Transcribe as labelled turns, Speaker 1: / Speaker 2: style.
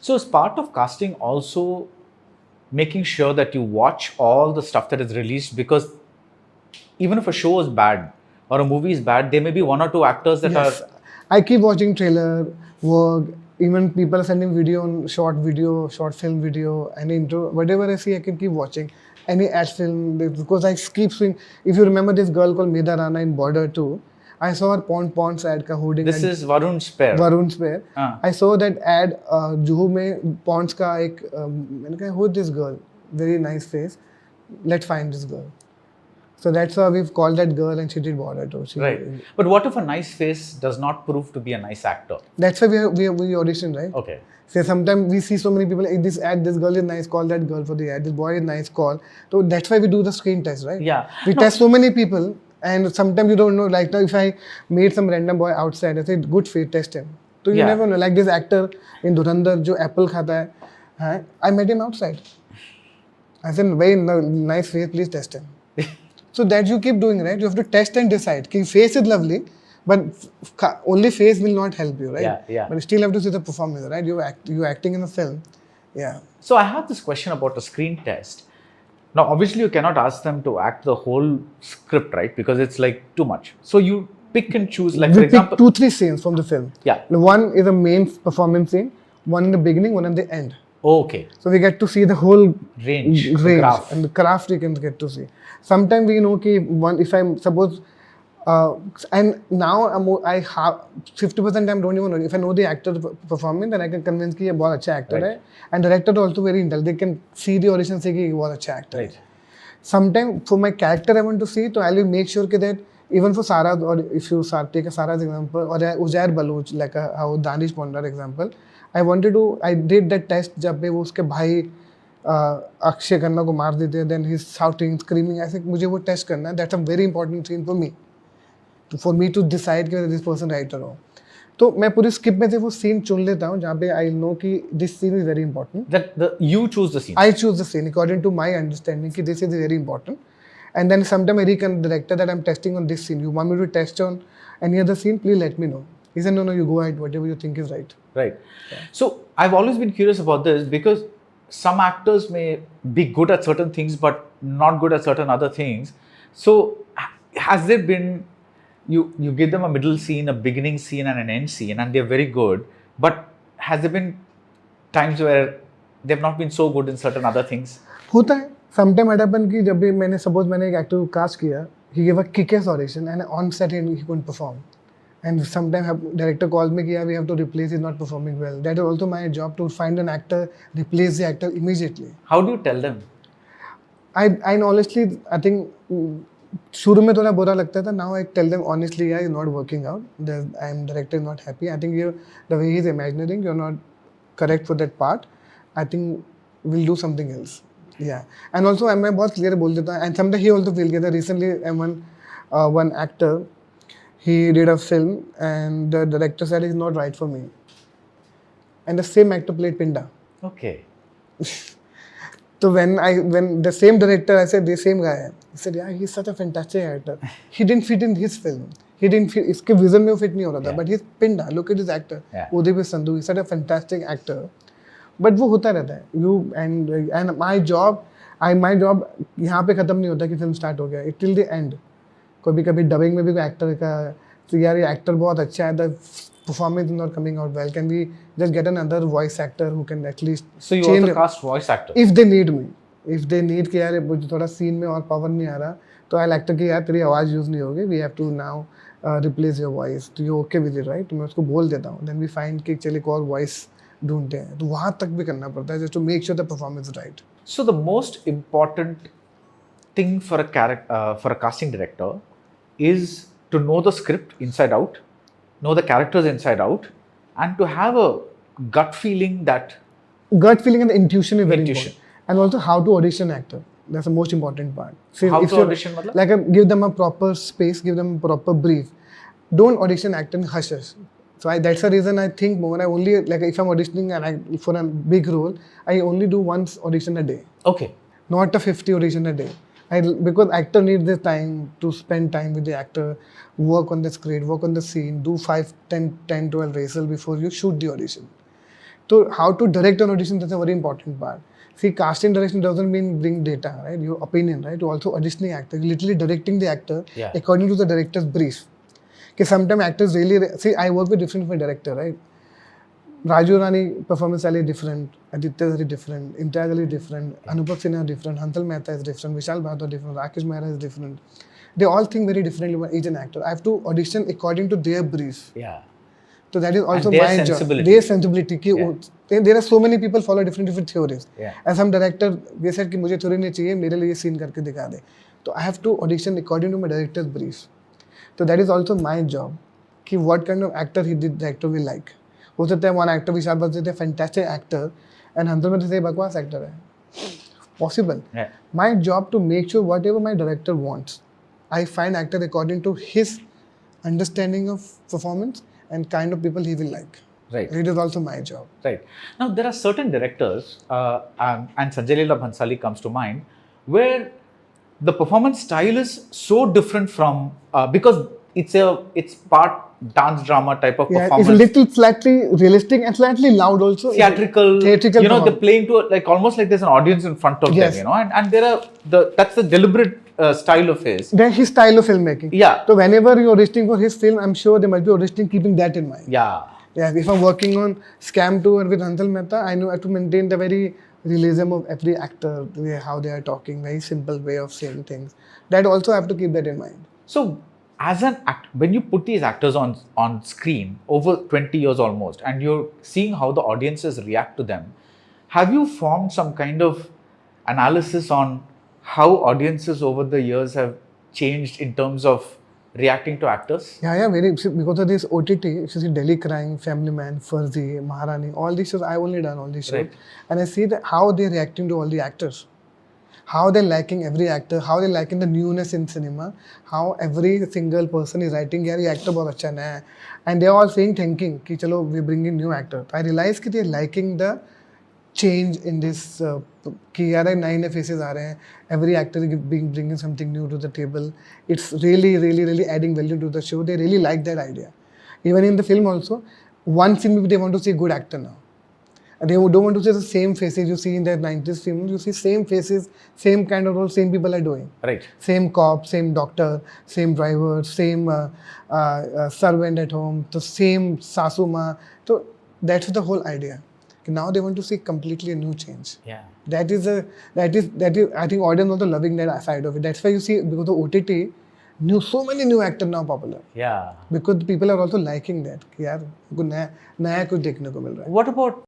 Speaker 1: So is part of casting also making sure that you watch all the stuff that is released, because even if a show is bad or a movie is bad, there may be one or two actors that
Speaker 2: Yes,
Speaker 1: are.
Speaker 2: I keep watching trailer, work, even people are sending video, short film video, any intro, whatever I see, I can keep watching. Any ad film, because I keep seeing. If you remember this girl called Medha Rana in Border 2, I saw her Pond's ad ka hoarding.
Speaker 1: This is Varun's pair.
Speaker 2: Varun's pair.
Speaker 1: Ah.
Speaker 2: I saw that ad, Juhu mein Pond's ka ek, मैंने कहा who is this girl? Very nice face. Let's find this girl. So that's why we've called that girl and she did Border 2.
Speaker 1: Right. But what if a nice face does not prove to be a nice actor?
Speaker 2: That's why we audition, right?
Speaker 1: Okay.
Speaker 2: So sometimes we see so many people, this ad, this girl is nice, call that girl for the ad, this boy is nice, call. So that's why we do the screen test, right?
Speaker 1: Yeah.
Speaker 2: We test so many people, and sometimes you don't know, like now if I meet some random boy outside, I say, good face, test him. So you never know, like this actor in Dhurandhar, jo apple khata hai, I met him outside. I said, very nice face, please test him. So that you keep doing, right? You have to test and decide. Ki face is lovely, but only face will not help you, right?
Speaker 1: Yeah.
Speaker 2: But you still have to see the performance, right? You're acting in a film. Yeah.
Speaker 1: So I have this question about a screen test. Now, obviously, you cannot ask them to act the whole script, right? Because it's like too much. So you pick and choose, like for example,
Speaker 2: pick 2-3 scenes from the film.
Speaker 1: Yeah.
Speaker 2: One is a main performance scene, one in the beginning, one in the end.
Speaker 1: Oh, okay.
Speaker 2: So we get to see the whole
Speaker 1: range
Speaker 2: and the craft we can get to see. Sometimes we know कि if I'm suppose and now I have 50% time don't even know. If I know the actor performing, then I can convince कि ये बहुत अच्छा actor है. And director also very intelligent. They can see the audition say कि ये बहुत अच्छा actor है. Sometimes for my character I want to see, so I will make sure that even for Sarah, or if you take Sarah's example, or Uzair Baloch, like how Danish Pondar example, I did that test जब वो उसके भाई अक्षय खन्ना को मार देते हैं, then he's shouting, screaming, ऐसे मुझे वो टेस्ट करना है. That's a very important scene for me to decide कि this person right or wrong. तो मैं पूरी स्किप में से वो सीन चुन लेता हूँ जहाँ पे I know कि this scene is very important.
Speaker 1: You choose the scene.
Speaker 2: I choose the scene according to my understanding कि this is very important. And then sometimes I reconnect the director that I'm testing on this scene. You want me to test on any other scene? Please let me know. He said, no, you go ahead, whatever you think is right.
Speaker 1: Right. Yeah. So I've always been curious about this because some actors may be good at certain things but not good at certain other things. So has there been, you give them a middle scene, a beginning scene and an end scene and they're very good, but has there been times where they've not been so good in certain other things?
Speaker 2: होता है. Sometimes it happened कि जब भी मैंने एक actor को cast किया, he gave a kick-ass audition and on set he couldn't perform. And sometimes director calls me कि we have to replace, he's not performing well. That is also my job, to find an actor, replace the actor immediately.
Speaker 1: How do you tell them?
Speaker 2: I honestly, I think शुरू में थोड़ा बुरा लगता था. Now I tell them honestly, it's not working out. Director is not happy. I think the way he's imagining, you're not correct for that part. I think we'll do something else. Yeah. And also मैं बहुत clear बोल देता हूँ. And sometimes he also feel that recently one actor, he did a film and the director said it's not right for me. And the same actor played Pinda.
Speaker 1: Okay.
Speaker 2: So when the same director, I said the same guy, he said, yeah, he's such a fantastic actor. He didn't fit in his film. He didn't fit, इसके vision में वो fit नहीं हो रहा था. But he's Pinda. Look at this actor. Udip Sandhu. He's such a fantastic actor. But वो होता रहता है. You and my job यहाँ पे खत्म नहीं होता कि film start हो गया. Till the end. कभी डबिंग में भी कोई एक्टर का तो यार ये एक्टर बहुत अच्छा है, the performance is not coming out well, can we just get another voice actor who can at least
Speaker 1: so you also cast voice actors
Speaker 2: if they need me, if they need कि यार मुझे थोड़ा scene में और power नहीं आ रहा तो आई actor की यार तेरी आवाज़ यूज़ नहीं होगी, we have to now replace your voice, तो you okay with it right, तो मैं उसको बोल देता हूँ, देन वी फाइंड कि चलिए एक और वॉइस ढूंढते हैं, तो वहाँ तक भी करना पड़ता है just to make sure the performance right.
Speaker 1: So the most important thing for a casting director is to know the script inside out, know the characters inside out, and to have a gut feeling
Speaker 2: and the intuition is very important. And also how to audition actor. That's the most important part.
Speaker 1: So how to audition?
Speaker 2: Like give them a proper space, give them a proper brief. Don't audition actor in hush. So that's the reason I think more. I only, like if I'm auditioning for a big role, I only do once audition a day.
Speaker 1: Okay.
Speaker 2: Not a 50 audition a day. Because actor needs the time to spend time with the actor, work on the script, work on the scene, do 5, 10, 12 rehearsal before you shoot the audition. So how to direct an audition, that's a very important part. See, casting direction doesn't mean bring data, right? Your opinion, right? You're also auditioning actor, you're literally directing the actor according to the director's brief. Okay, sometimes actors really, see, I work with different director, right? Raju Rani performance is different, Aditya is different, Imtiaz Ali is different, Anubhav Sinha is different, Hansal Mehta is different, Vishal Bhadra is different, Rakesh Mehra is different. They all think very differently about each an actor. I have to audition according to their brief.
Speaker 1: Yeah.
Speaker 2: So that is also
Speaker 1: their
Speaker 2: my
Speaker 1: sensibility.
Speaker 2: job. Their sensibility. There are so many people follow different theories.
Speaker 1: Yeah.
Speaker 2: And some director, they said कि मुझे theory नहीं चाहिए, मेरे लिए scene करके दिखा दे. So I have to audition according to my director's brief. So that is also my job. कि what kind of actor the director will like. हो सकता है one actor Vishal Badr is a fantastic actor and Hansal में से बकवास actor है. Possible.
Speaker 1: Yeah.
Speaker 2: My job to make sure whatever my director wants, I find actor according to his understanding of performance and kind of people he will like.
Speaker 1: Right.
Speaker 2: It is also my job.
Speaker 1: Right. Now, there are certain directors, and Sanjay Leela Bhansali comes to mind, where the performance style is so different from, because it's part dance drama type of performance.
Speaker 2: It's a little slightly realistic and slightly loud also.
Speaker 1: Theatrical, you know, they're playing to like almost like there's an audience in front of them, you know, and there are that's the deliberate style of his.
Speaker 2: Then his style of filmmaking.
Speaker 1: Yeah.
Speaker 2: So whenever you're auditioning for his film, I'm sure they must be auditioning keeping that in mind.
Speaker 1: Yeah.
Speaker 2: Yeah. If I'm working on Scam 2 with Hansal Mehta, I know I have to maintain the very realism of every actor, how they are talking, very simple way of saying things. That also I have to keep that in mind.
Speaker 1: So, as an actor, when you put these actors on screen over 20 years almost, and you're seeing how the audiences react to them, have you formed some kind of analysis on how audiences over the years have changed in terms of reacting to actors?
Speaker 2: Yeah, very. Because of this OTT, you see Delhi Crime, Family Man, Farzi, Maharani, all these shows, I've only done all these shows.
Speaker 1: Right.
Speaker 2: And I see that how they're reacting to all the actors. How they're liking every actor, how they're liking the newness in cinema, how every single person is writing, यार ये actor बहुत अच्छा है, and they're all saying thinking कि चलो we bring in new actor. I realize कि they're liking the change in this कि यार नए faces आ रहे हैं, every actor is bringing something new to the table. It's really adding value to the show. They really like that idea. Even in the film also, one film they want to see good actor now. And they don't want to see the same faces you see in the 90s films. You see same faces, same kind of role, same people are doing.
Speaker 1: Right.
Speaker 2: Same cop, same doctor, same driver, same servant at home, the same sasuma. So that's the whole idea. Now they want to see completely a new change.
Speaker 1: Yeah.
Speaker 2: That is I think audience also loving that side of it. That's why you see because of OTT, so many new actors now popular.
Speaker 1: Yeah.
Speaker 2: Because people are also liking that. कि यार नया कुछ देखने को मिल रहा है.
Speaker 1: What about